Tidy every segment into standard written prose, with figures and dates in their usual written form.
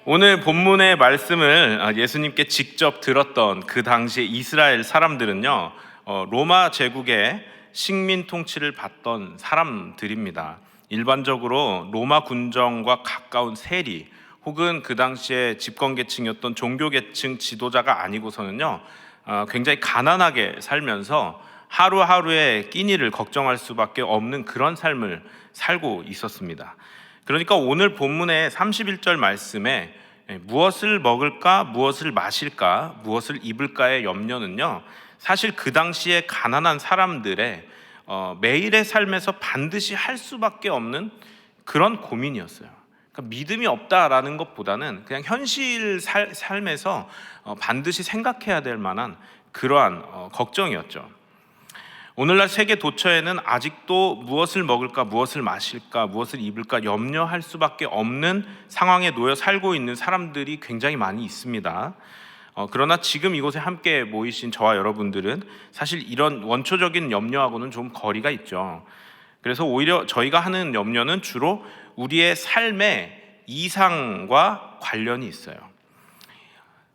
오늘 본문의 말씀을 예수님께 직접 들었던 그 당시에 이스라엘 사람들은요, 로마 제국의 식민 통치를 받던 사람들입니다. 일반적으로 로마 군정과 가까운 세리 혹은 그 당시에 집권계층이었던 종교계층 지도자가 아니고서는요, 굉장히 가난하게 살면서 하루하루의 끼니를 걱정할 수밖에 없는 그런 삶을 살고 있었습니다. 그러니까 오늘 본문의 31절 말씀에 무엇을 먹을까, 무엇을 마실까, 무엇을 입을까의 염려는요, 사실 그 당시에 가난한 사람들의 매일의 삶에서 반드시 할 수밖에 없는 그런 고민이었어요. 그러니까 믿음이 없다라는 것보다는 그냥 현실 삶에서 반드시 생각해야 될 만한 그러한 걱정이었죠. 오늘날 세계 도처에는 아직도 무엇을 먹을까, 무엇을 마실까, 무엇을 입을까 염려할 수밖에 없는 상황에 놓여 살고 있는 사람들이 굉장히 많이 있습니다. 그러나 지금 이곳에 함께 모이신 저와 여러분들은 사실 이런 원초적인 염려하고는 좀 거리가 있죠. 그래서 오히려 저희가 하는 염려는 주로 우리의 삶의 이상과 관련이 있어요.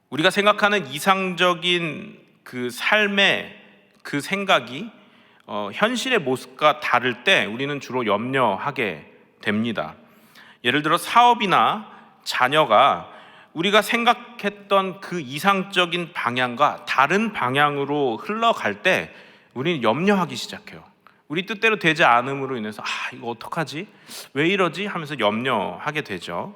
우리가 생각하는 이상적인 그 삶의 그 생각이 현실의 모습과 다를 때 우리는 주로 염려하게 됩니다. 예를 들어 사업이나 자녀가 우리가 생각했던 그 이상적인 방향과 다른 방향으로 흘러갈 때 우리는 염려하기 시작해요. 우리 뜻대로 되지 않음으로 인해서 이거 어떡하지? 왜 이러지? 하면서 염려하게 되죠.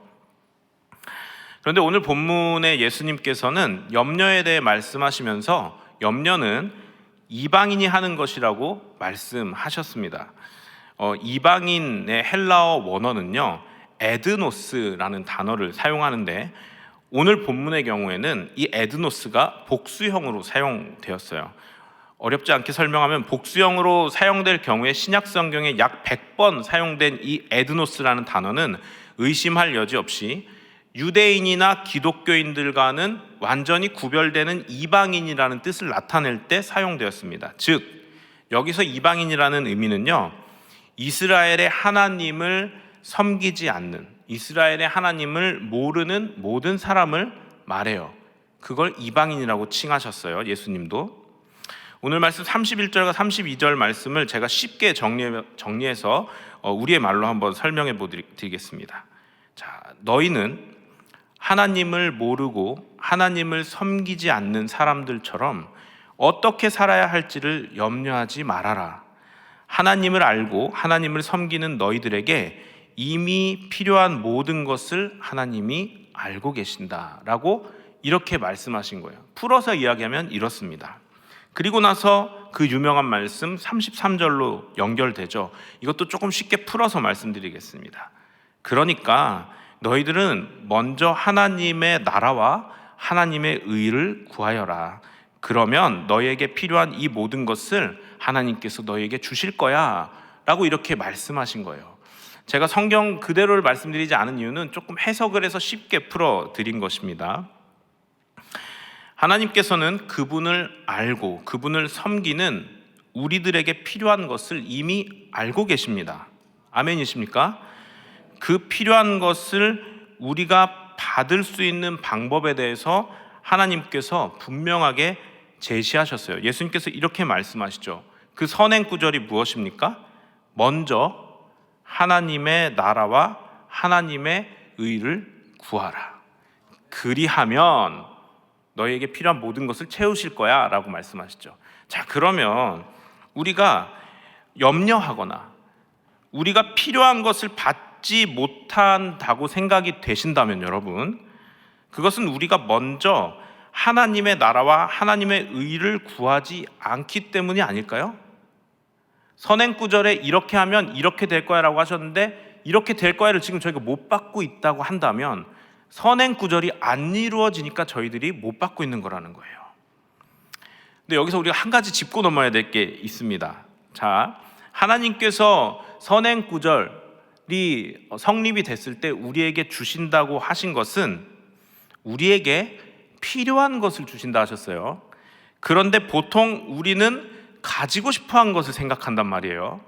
그런데 오늘 본문의 예수님께서는 염려에 대해 말씀하시면서 염려는 이방인이 하는 것이라고 말씀하셨습니다. 이방인의 헬라어 원어는요, 에드노스라는 단어를 사용하는데 오늘 본문의 경우에는 이 에드노스가 복수형으로 사용되었어요. 어렵지 않게 설명하면 복수형으로 사용될 경우에 신약 성경에 약 100번 사용된 이 에드노스라는 단어는 의심할 여지 없이 유대인이나 기독교인들과는 완전히 구별되는 이방인이라는 뜻을 나타낼 때 사용되었습니다. 즉, 여기서 이방인이라는 의미는요, 이스라엘의 하나님을 섬기지 않는, 이스라엘의 하나님을 모르는 모든 사람을 말해요. 그걸 이방인이라고 칭하셨어요, 예수님도. 오늘 말씀 31절과 32절 말씀을 제가 쉽게 정리해서 우리의 말로 한번 설명해 드리겠습니다. 자, 너희는 하나님을 모르고 하나님을 섬기지 않는 사람들처럼 어떻게 살아야 할지를 염려하지 말아라. 하나님을 알고 하나님을 섬기는 너희들에게 이미 필요한 모든 것을 하나님이 알고 계신다라고 이렇게 말씀하신 거예요. 풀어서 이야기하면 이렇습니다. 그리고 나서 그 유명한 말씀 33절로 연결되죠. 이것도 조금 쉽게 풀어서 말씀드리겠습니다. 그러니까 너희들은 먼저 하나님의 나라와 하나님의 의를 구하여라. 그러면 너희에게 필요한 이 모든 것을 하나님께서 너희에게 주실 거야 라고 이렇게 말씀하신 거예요. 제가 성경 그대로를 말씀드리지 않은 이유는 조금 해석을 해서 쉽게 풀어드린 것입니다. 하나님께서는 그분을 알고 그분을 섬기는 우리들에게 필요한 것을 이미 알고 계십니다. 아멘이십니까? 그 필요한 것을 우리가 받을 수 있는 방법에 대해서 하나님께서 분명하게 제시하셨어요. 예수님께서 이렇게 말씀하시죠. 그 선행 구절이 무엇입니까? 먼저 하나님의 나라와 하나님의 의를 구하라. 그리하면 너희에게 필요한 모든 것을 채우실 거야 라고 말씀하시죠. 자, 그러면 우리가 염려하거나 우리가 필요한 것을 받지 못한다고 생각이 되신다면 여러분, 그것은 우리가 먼저 하나님의 나라와 하나님의 의를 구하지 않기 때문이 아닐까요? 선행구절에 이렇게 하면 이렇게 될 거야 라고 하셨는데 이렇게 될 거야를 지금 저희가 못 받고 있다고 한다면 선행구절이 안 이루어지니까 저희들이 못 받고 있는 거라는 거예요. 근데 여기서 우리가 한 가지 짚고 넘어야 될 게 있습니다. 자, 하나님께서 선행구절이 성립이 됐을 때 우리에게 주신다고 하신 것은 우리에게 필요한 것을 주신다 하셨어요. 그런데 보통 우리는 가지고 싶어 한 것을 생각한단 말이에요.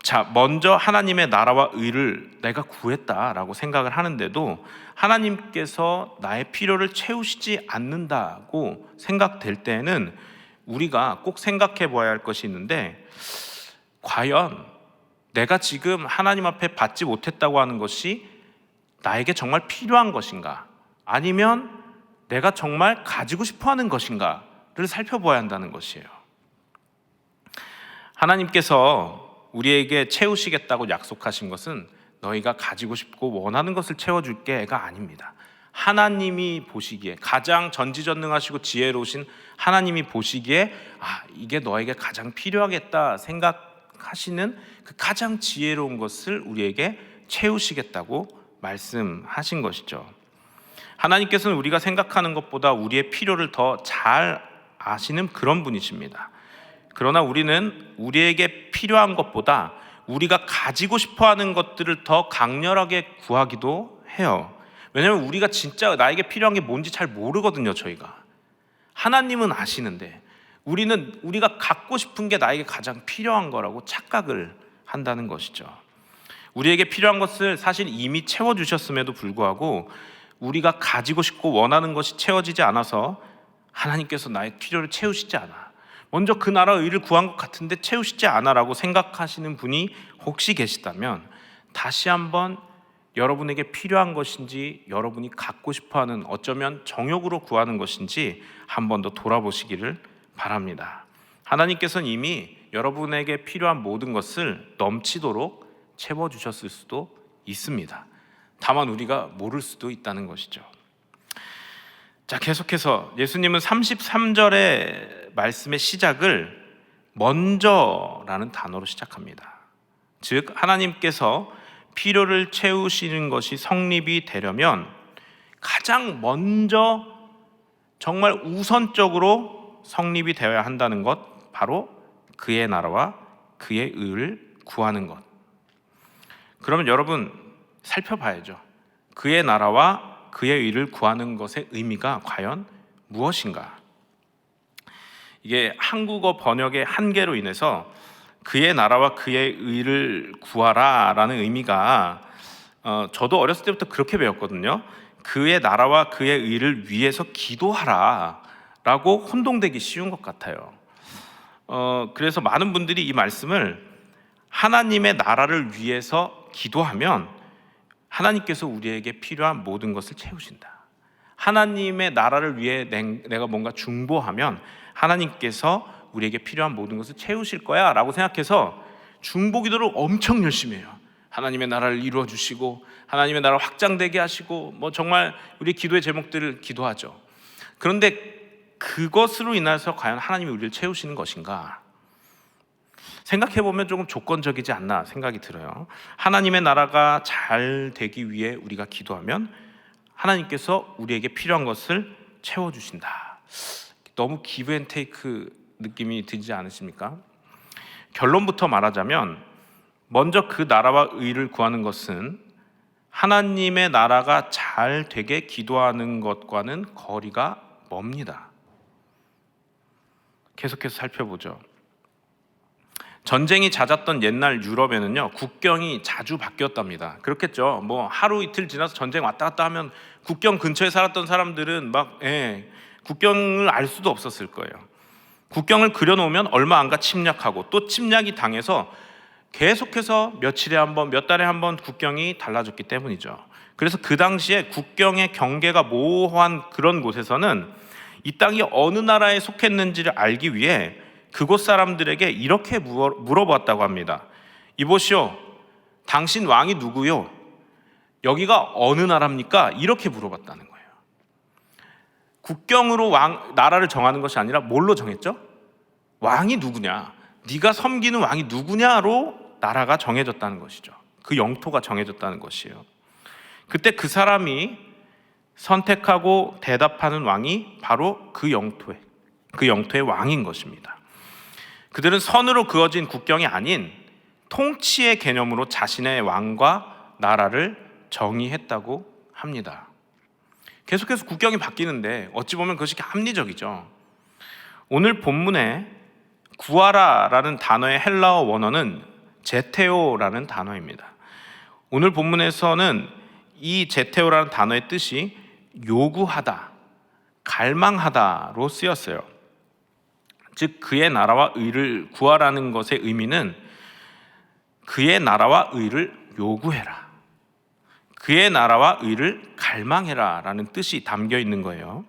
자, 먼저 하나님의 나라와 의를 내가 구했다라고 생각을 하는데도 하나님께서 나의 필요를 채우시지 않는다고 생각될 때는 우리가 꼭 생각해 보아야 할 것이 있는데, 과연 내가 지금 하나님 앞에 받지 못했다고 하는 것이 나에게 정말 필요한 것인가, 아니면 내가 정말 가지고 싶어 하는 것인가를 살펴보아야 한다는 것이에요. 하나님께서 우리에게 채우시겠다고 약속하신 것은 너희가 가지고 싶고 원하는 것을 채워줄게가 아닙니다. 하나님이 보시기에, 가장 전지전능하시고 지혜로우신 하나님이 보시기에 이게 너에게 가장 필요하겠다 생각하시는 그 가장 지혜로운 것을 우리에게 채우시겠다고 말씀하신 것이죠. 하나님께서는 우리가 생각하는 것보다 우리의 필요를 더 잘 아시는 그런 분이십니다. 그러나 우리는 우리에게 필요한 것보다 우리가 가지고 싶어하는 것들을 더 강렬하게 구하기도 해요. 왜냐하면 우리가 진짜 나에게 필요한 게 뭔지 잘 모르거든요. 저희가 하나님은 아시는데 우리는 우리가 갖고 싶은 게 나에게 가장 필요한 거라고 착각을 한다는 것이죠. 우리에게 필요한 것을 사실 이미 채워주셨음에도 불구하고 우리가 가지고 싶고 원하는 것이 채워지지 않아서 하나님께서 나의 필요를 채우시지 않아, 먼저 그 나라의 의를 구한 것 같은데 채우시지 않아라고 생각하시는 분이 혹시 계시다면, 다시 한번 여러분에게 필요한 것인지, 여러분이 갖고 싶어하는, 어쩌면 정욕으로 구하는 것인지 한 번 더 돌아보시기를 바랍니다. 하나님께서는 이미 여러분에게 필요한 모든 것을 넘치도록 채워주셨을 수도 있습니다. 다만 우리가 모를 수도 있다는 것이죠. 자, 계속해서 예수님은 33절의 말씀의 시작을 먼저라는 단어로 시작합니다. 즉, 하나님께서 필요를 채우시는 것이 성립이 되려면 가장 먼저 정말 우선적으로 성립이 되어야 한다는 것, 바로 그의 나라와 그의 의를 구하는 것. 그러면 여러분 살펴봐야죠. 그의 나라와 그의 의를 구하는 것의 의미가 과연 무엇인가? 이게 한국어 번역의 한계로 인해서 그의 나라와 그의 의를 구하라 라는 의미가 저도 어렸을 때부터 그렇게 배웠거든요. 그의 나라와 그의 의를 위해서 기도하라 라고 혼동되기 쉬운 것 같아요. 그래서 많은 분들이 이 말씀을 하나님의 나라를 위해서 기도하면 하나님께서 우리에게 필요한 모든 것을 채우신다, 하나님의 나라를 위해 내가 뭔가 중보하면 하나님께서 우리에게 필요한 모든 것을 채우실 거야 라고 생각해서 중보기도를 엄청 열심히 해요. 하나님의 나라를 이루어 주시고 하나님의 나라를 확장되게 하시고 정말 우리 기도의 제목들을 기도하죠. 그런데 그것으로 인해서 과연 하나님이 우리를 채우시는 것인가? 생각해보면 조금 조건적이지 않나 생각이 들어요. 하나님의 나라가 잘 되기 위해 우리가 기도하면 하나님께서 우리에게 필요한 것을 채워주신다. 너무 기브 앤 테이크 느낌이 들지 않으십니까? 결론부터 말하자면 먼저 그 나라와 의를 구하는 것은 하나님의 나라가 잘 되게 기도하는 것과는 거리가 멉니다. 계속해서 살펴보죠. 전쟁이 잦았던 옛날 유럽에는요, 국경이 자주 바뀌었답니다. 그렇겠죠. 하루 이틀 지나서 전쟁 왔다 갔다 하면 국경 근처에 살았던 사람들은 국경을 알 수도 없었을 거예요. 국경을 그려놓으면 얼마 안가 침략하고 또 침략이 당해서 계속해서 며칠에 한 번, 몇 달에 한 번 국경이 달라졌기 때문이죠. 그래서 그 당시에 국경의 경계가 모호한 그런 곳에서는 이 땅이 어느 나라에 속했는지를 알기 위해 그곳 사람들에게 이렇게 물어봤다고 합니다. 이보시오, 당신 왕이 누구요? 여기가 어느 나라입니까? 이렇게 물어봤다는 거예요. 국경으로 나라를 정하는 것이 아니라 뭘로 정했죠? 왕이 누구냐, 네가 섬기는 왕이 누구냐로 나라가 정해졌다는 것이죠. 그 영토가 정해졌다는 것이에요. 그때 그 사람이 선택하고 대답하는 왕이 바로 그 영토의 왕인 것입니다. 그들은 선으로 그어진 국경이 아닌 통치의 개념으로 자신의 왕과 나라를 정의했다고 합니다. 계속해서 국경이 바뀌는데 어찌 보면 그것이 합리적이죠. 오늘 본문에 구하라라는 단어의 헬라어 원어는 제테오라는 단어입니다. 오늘 본문에서는 이 제테오라는 단어의 뜻이 요구하다, 갈망하다로 쓰였어요. 즉 그의 나라와 의를 구하라는 것의 의미는 그의 나라와 의를 요구해라, 그의 나라와 의를 갈망해라 라는 뜻이 담겨 있는 거예요.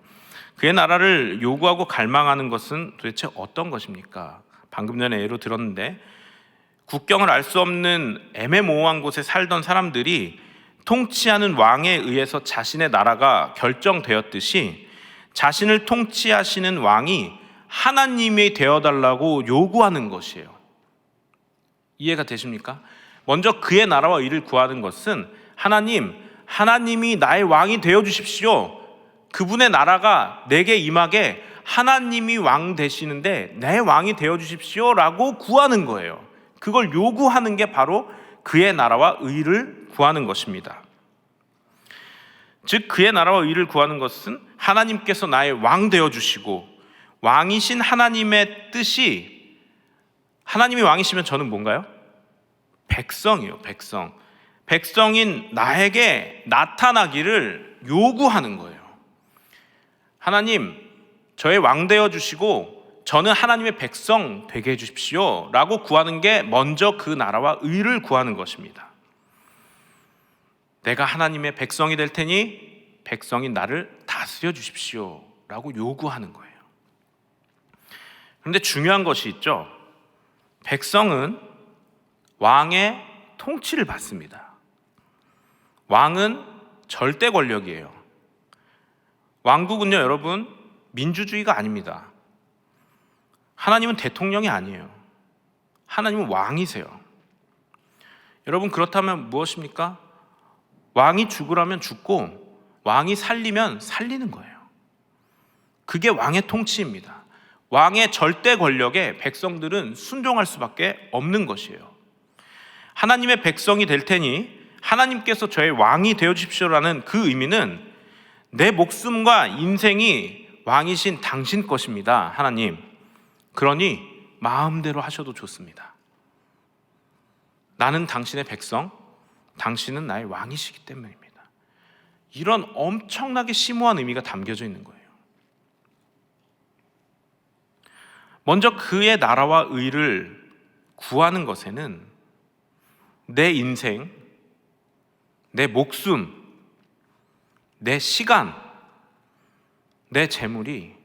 그의 나라를 요구하고 갈망하는 것은 도대체 어떤 것입니까? 방금 전에 예로 들었는데 국경을 알 수 없는 애매모호한 곳에 살던 사람들이 통치하는 왕에 의해서 자신의 나라가 결정되었듯이 자신을 통치하시는 왕이 하나님이 되어달라고 요구하는 것이에요. 이해가 되십니까? 먼저 그의 나라와 의를 구하는 것은 하나님이 나의 왕이 되어주십시오. 그분의 나라가 내게 임하게 하나님이 왕 되시는데 내 왕이 되어주십시오 라고 구하는 거예요. 그걸 요구하는 게 바로 그의 나라와 의를 구하는 것입니다. 즉 그의 나라와 의를 구하는 것은 하나님께서 나의 왕 되어주시고, 왕이신 하나님의 뜻이, 하나님이 왕이시면 저는 뭔가요? 백성이요. 백성인 나에게 나타나기를 요구하는 거예요. 하나님, 저의 왕 되어주시고 저는 하나님의 백성 되게 해주십시오 라고 구하는 게 먼저 그 나라와 의를 구하는 것입니다. 내가 하나님의 백성이 될 테니 백성인 나를 다스려 주십시오 라고 요구하는 거예요. 그런데 중요한 것이 있죠. 백성은 왕의 통치를 받습니다. 왕은 절대 권력이에요. 왕국은요, 여러분, 민주주의가 아닙니다. 하나님은 대통령이 아니에요. 하나님은 왕이세요. 여러분, 그렇다면 무엇입니까? 왕이 죽으라면 죽고 왕이 살리면 살리는 거예요. 그게 왕의 통치입니다. 왕의 절대 권력에 백성들은 순종할 수밖에 없는 것이에요. 하나님의 백성이 될 테니 하나님께서 저의 왕이 되어주십시오라는 그 의미는 내 목숨과 인생이 왕이신 당신 것입니다. 하나님, 그러니 마음대로 하셔도 좋습니다. 나는 당신의 백성, 당신은 나의 왕이시기 때문입니다. 이런 엄청나게 심오한 의미가 담겨져 있는 거예요. 먼저 그의 나라와 의를 구하는 것에는 내 인생, 내 목숨, 내 시간, 내 재물이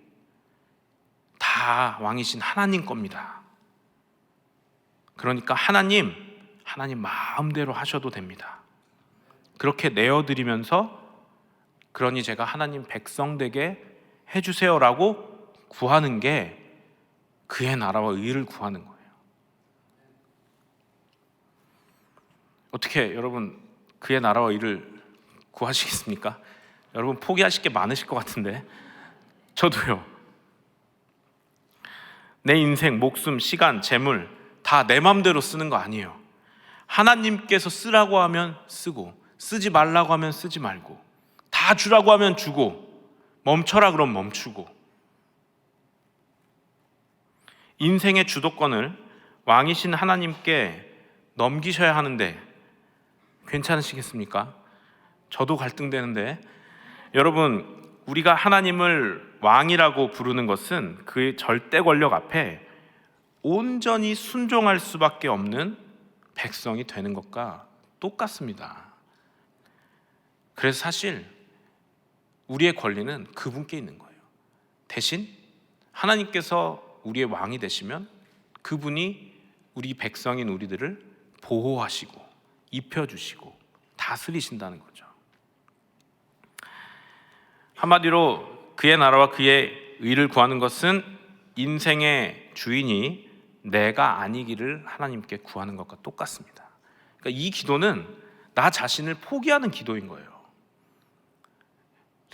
다 왕이신 하나님 겁니다. 그러니까 하나님 마음대로 하셔도 됩니다. 그렇게 내어드리면서 그러니 제가 하나님 백성 되게 해주세요라고 구하는 게 그의 나라와 의를 구하는 거예요. 어떻게 여러분 그의 나라와 의를 구하시겠습니까? 여러분 포기하실 게 많으실 것 같은데 저도요. 내 인생, 목숨, 시간, 재물 다 내 맘대로 쓰는 거 아니에요. 하나님께서 쓰라고 하면 쓰고 쓰지 말라고 하면 쓰지 말고 다 주라고 하면 주고 멈춰라 그럼 멈추고 인생의 주도권을 왕이신 하나님께 넘기셔야 하는데 괜찮으시겠습니까? 저도 갈등되는데 여러분 우리가 하나님을 왕이라고 부르는 것은 그의 절대 권력 앞에 온전히 순종할 수밖에 없는 백성이 되는 것과 똑같습니다. 그래서 사실 우리의 권리는 그분께 있는 거예요. 대신 하나님께서 우리의 왕이 되시면 그분이 우리 백성인 우리들을 보호하시고 입혀주시고 다스리신다는 거죠. 한마디로 그의 나라와 그의 의를 구하는 것은 인생의 주인이 내가 아니기를 하나님께 구하는 것과 똑같습니다. 그러니까 이 기도는 나 자신을 포기하는 기도인 거예요.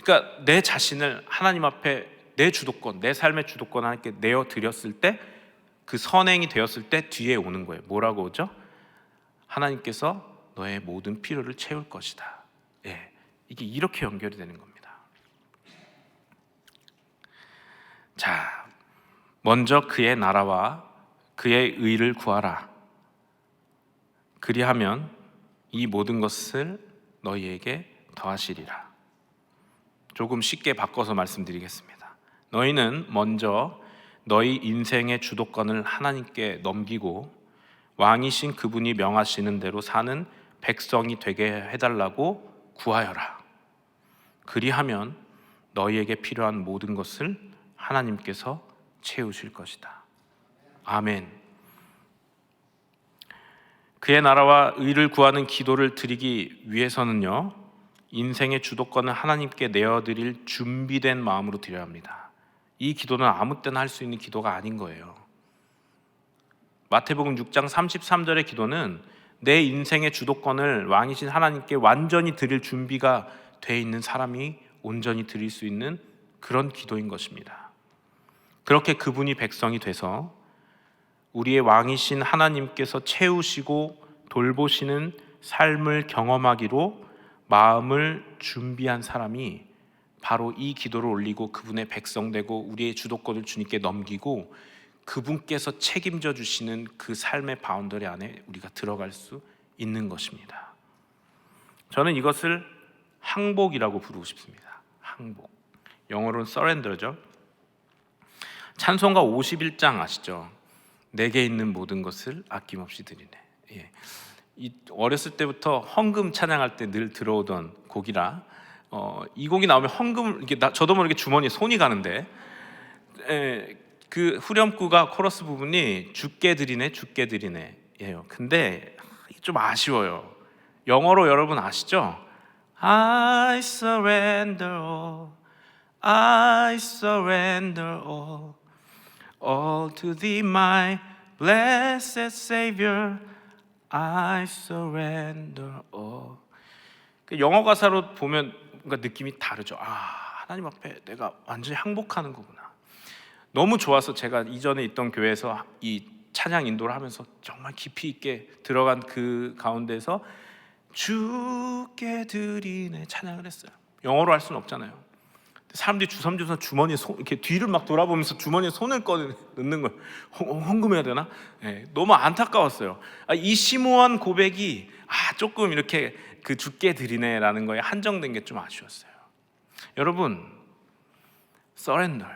그러니까 내 자신을 하나님 앞에 내 주도권, 내 삶의 주도권 하나님께 내어드렸을 때 그 선행이 되었을 때 뒤에 오는 거예요. 뭐라고 오죠? 하나님께서 너의 모든 필요를 채울 것이다. 예, 이게 이렇게 연결이 되는 겁니다. 자, 먼저 그의 나라와 그의 의를 구하라. 그리하면 이 모든 것을 너희에게 더하시리라. 조금 쉽게 바꿔서 말씀드리겠습니다. 너희는 먼저 너희 인생의 주도권을 하나님께 넘기고 왕이신 그분이 명하시는 대로 사는 백성이 되게 해달라고 구하여라. 그리하면 너희에게 필요한 모든 것을 하나님께서 채우실 것이다. 아멘. 그의 나라와 의를 구하는 기도를 드리기 위해서는요, 인생의 주도권을 하나님께 내어드릴 준비된 마음으로 드려야 합니다. 이 기도는 아무 때나 할 수 있는 기도가 아닌 거예요. 마태복음 6장 33절의 기도는 내 인생의 주도권을 왕이신 하나님께 완전히 드릴 준비가 돼 있는 사람이 온전히 드릴 수 있는 그런 기도인 것입니다. 그렇게 그분이 백성이 돼서 우리의 왕이신 하나님께서 채우시고 돌보시는 삶을 경험하기로 마음을 준비한 사람이 바로 이 기도를 올리고 그분의 백성 되고 우리의 주도권을 주님께 넘기고 그분께서 책임져 주시는 그 삶의 바운더리 안에 우리가 들어갈 수 있는 것입니다. 저는 이것을 항복이라고 부르고 싶습니다. 항복. 영어로는 surrender죠. 찬송가 51장 아시죠? 내게 있는 모든 것을 아낌없이 드리네. 예. 어렸을 때부터 헌금 찬양할 때 늘 들어오던 곡이라 이 곡이 나오면 헌금 저도 모르게 주머니에 손이 가는데 그 후렴구가 코러스 부분이 주께 드리네 주께 드리네 예요. 근데 좀 아쉬워요. 영어로 여러분 아시죠? I surrender all, I surrender all to thee my blessed Savior, I surrender all. 영어 가사로 보면 뭔가 느낌이 다르죠. 하나님 앞에 내가 완전히 항복하는 거구나. 너무 좋아서 제가 이전에 있던 교회에서 이 찬양 인도를 하면서 정말 깊이 있게 들어간 그 가운데서 주께 드리네 찬양을 했어요. 영어로 할 수는 없잖아요. 사람들이 주섬주섬 주머니에 이렇게 뒤를 막 돌아보면서 주머니에 손을 넣는 걸 헌금해야 되나? 네, 너무 안타까웠어요. 이 심오한 고백이 조금 이렇게 그 주께 드리네라는 거에 한정된 게 좀 아쉬웠어요. 여러분, surrender,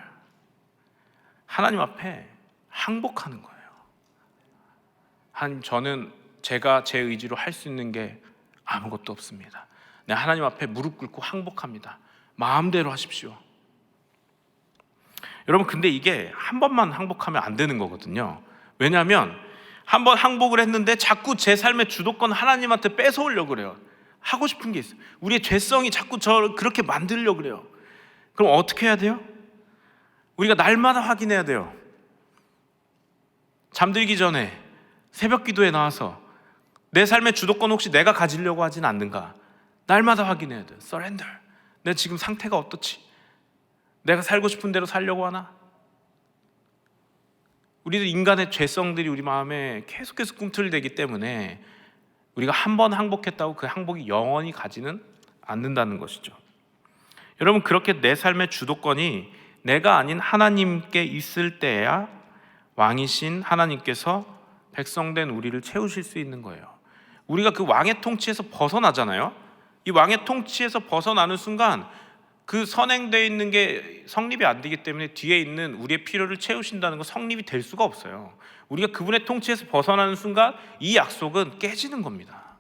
하나님 앞에 항복하는 거예요. 하나님, 저는 제가 제 의지로 할 수 있는 게 아무것도 없습니다. 네, 하나님 앞에 무릎 꿇고 항복합니다. 마음대로 하십시오. 여러분, 근데 이게 한 번만 항복하면 안 되는 거거든요. 왜냐하면 한 번 항복을 했는데 자꾸 제 삶의 주도권 하나님한테 뺏어오려고 그래요. 하고 싶은 게 있어요. 우리의 죄성이 자꾸 저를 그렇게 만들려고 그래요. 그럼 어떻게 해야 돼요? 우리가 날마다 확인해야 돼요. 잠들기 전에 새벽 기도에 나와서 내 삶의 주도권 혹시 내가 가지려고 하진 않는가? 날마다 확인해야 돼요. surrender. 내 지금 상태가 어떻지? 내가 살고 싶은 대로 살려고 하나? 우리들 인간의 죄성들이 우리 마음에 계속해서 꿈틀대기 때문에 우리가 한 번 항복했다고 그 항복이 영원히 가지는 않는다는 것이죠. 여러분, 그렇게 내 삶의 주도권이 내가 아닌 하나님께 있을 때야 왕이신 하나님께서 백성된 우리를 채우실 수 있는 거예요. 우리가 그 왕의 통치에서 벗어나잖아요. 이 왕의 통치에서 벗어나는 순간 그 선행되어 있는 게 성립이 안 되기 때문에 뒤에 있는 우리의 필요를 채우신다는 거 성립이 될 수가 없어요. 우리가 그분의 통치에서 벗어나는 순간 이 약속은 깨지는 겁니다.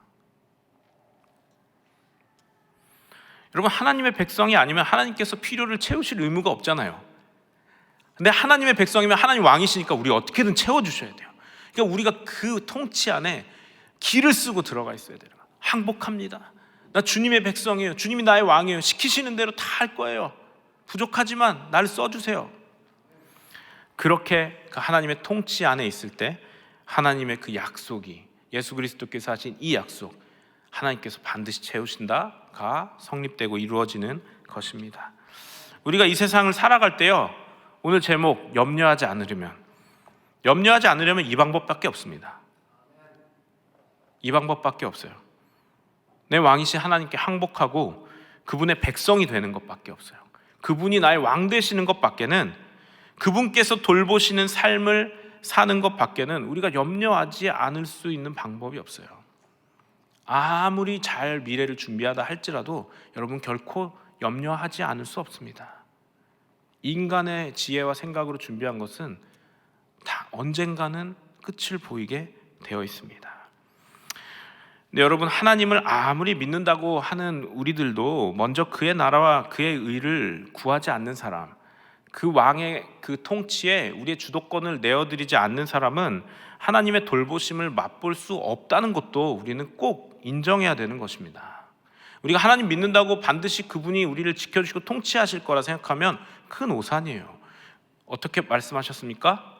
여러분, 하나님의 백성이 아니면 하나님께서 필요를 채우실 의무가 없잖아요. 근데 하나님의 백성이면 하나님 왕이시니까 우리 어떻게든 채워주셔야 돼요. 그러니까 우리가 그 통치 안에 기를 쓰고 들어가 있어야 돼요. 항복합니다. 나 주님의 백성이에요. 주님이 나의 왕이에요. 시키시는 대로 다 할 거예요. 부족하지만 나를 써주세요. 그렇게 그 하나님의 통치 안에 있을 때 하나님의 그 약속이, 예수 그리스도께서 하신 이 약속, 하나님께서 반드시 채우신다가 성립되고 이루어지는 것입니다. 우리가 이 세상을 살아갈 때요, 오늘 제목 염려하지 않으려면 이 방법밖에 없습니다. 이 방법밖에 없어요. 내 왕이신 하나님께 항복하고 그분의 백성이 되는 것밖에 없어요. 그분이 나의 왕 되시는 것밖에는, 그분께서 돌보시는 삶을 사는 것밖에는 우리가 염려하지 않을 수 있는 방법이 없어요. 아무리 잘 미래를 준비하다 할지라도 여러분 결코 염려하지 않을 수 없습니다. 인간의 지혜와 생각으로 준비한 것은 다 언젠가는 끝을 보이게 되어 있습니다. 근데 여러분, 하나님을 아무리 믿는다고 하는 우리들도 먼저 그의 나라와 그의 의를 구하지 않는 사람, 그 왕의 그 통치에 우리의 주도권을 내어드리지 않는 사람은 하나님의 돌보심을 맛볼 수 없다는 것도 우리는 꼭 인정해야 되는 것입니다. 우리가 하나님 믿는다고 반드시 그분이 우리를 지켜주시고 통치하실 거라 생각하면 큰 오산이에요. 어떻게 말씀하셨습니까?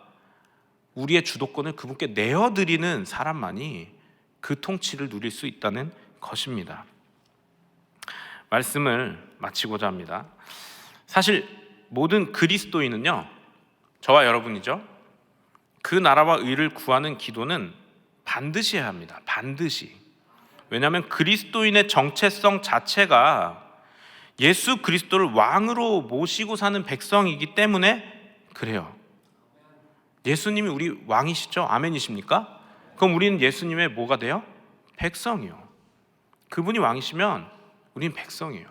우리의 주도권을 그분께 내어드리는 사람만이 그 통치를 누릴 수 있다는 것입니다. 말씀을 마치고자 합니다. 사실 모든 그리스도인은요, 저와 여러분이죠, 그 나라와 의를 구하는 기도는 반드시 해야 합니다. 반드시. 왜냐하면 그리스도인의 정체성 자체가 예수 그리스도를 왕으로 모시고 사는 백성이기 때문에 그래요. 예수님이 우리 왕이시죠? 아멘이십니까? 그럼 우리는 예수님의 뭐가 돼요? 백성이요. 그분이 왕이시면 우리는 백성이에요.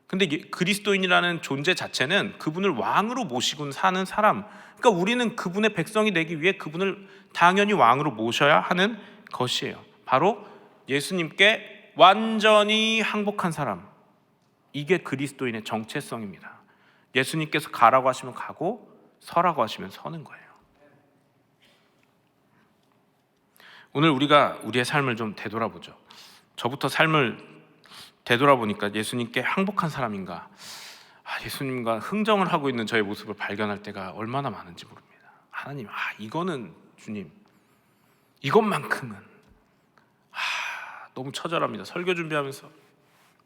근데 그리스도인이라는 존재 자체는 그분을 왕으로 모시고 사는 사람, 그러니까 우리는 그분의 백성이 되기 위해 그분을 당연히 왕으로 모셔야 하는 것이에요. 바로 예수님께 완전히 항복한 사람, 이게 그리스도인의 정체성입니다. 예수님께서 가라고 하시면 가고 서라고 하시면 서는 거예요. 오늘 우리가 우리의 삶을 좀 되돌아보죠. 저부터 삶을 되돌아보니까 예수님께 항복한 사람인가, 예수님과 흥정을 하고 있는 저의 모습을 발견할 때가 얼마나 많은지 모릅니다. 하나님, 이거는 주님, 이것만큼은 너무 처절합니다. 설교 준비하면서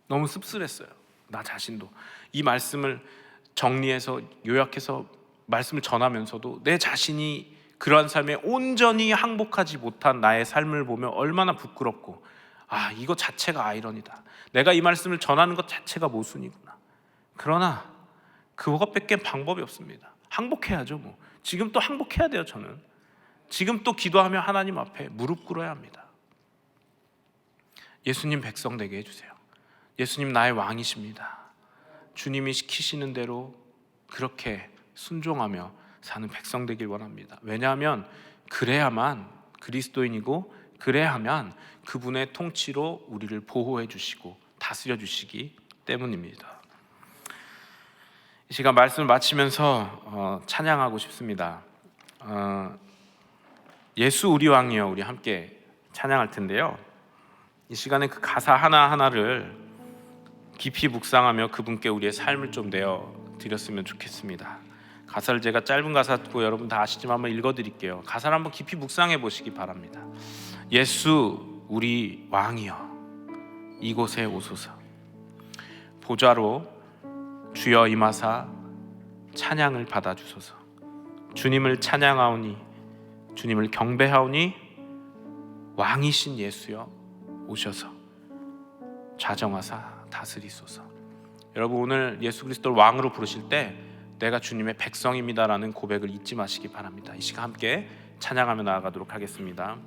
너무 씁쓸했어요. 나 자신도 이 말씀을 정리해서 요약해서 말씀을 전하면서도 내 자신이 그러한 삶에 온전히 항복하지 못한 나의 삶을 보며 얼마나 부끄럽고, 이거 자체가 아이러니다. 내가 이 말씀을 전하는 것 자체가 모순이구나. 그러나 그것밖에 방법이 없습니다. 항복해야죠. 뭐 지금 또 항복해야 돼요. 저는 지금 또 기도하며 하나님 앞에 무릎 꿇어야 합니다. 예수님 백성 되게 해주세요. 예수님 나의 왕이십니다. 주님이 시키시는 대로 그렇게 순종하며 사는 백성 되길 원합니다. 왜냐하면 그래야만 그리스도인이고, 그래야만 그분의 통치로 우리를 보호해 주시고 다스려 주시기 때문입니다. 이 시간 말씀을 마치면서 찬양하고 싶습니다. 예수 우리 왕이여, 우리 함께 찬양할 텐데요, 이 시간에 그 가사 하나하나를 깊이 묵상하며 그분께 우리의 삶을 좀 내어 드렸으면 좋겠습니다. 가사를 제가 짧은 가사고 여러분 다 아시지만 한번 읽어드릴게요. 가사를 한번 깊이 묵상해 보시기 바랍니다. 예수 우리 왕이여, 이곳에 오소서. 보좌로 주여 임하사 찬양을 받아주소서. 주님을 찬양하오니, 주님을 경배하오니, 왕이신 예수여 오셔서 좌정하사 다스리소서. 여러분, 오늘 예수 그리스도를 왕으로 부르실 때 내가 주님의 백성입니다라는 고백을 잊지 마시기 바랍니다. 이 시간 함께 찬양하며 나아가도록 하겠습니다.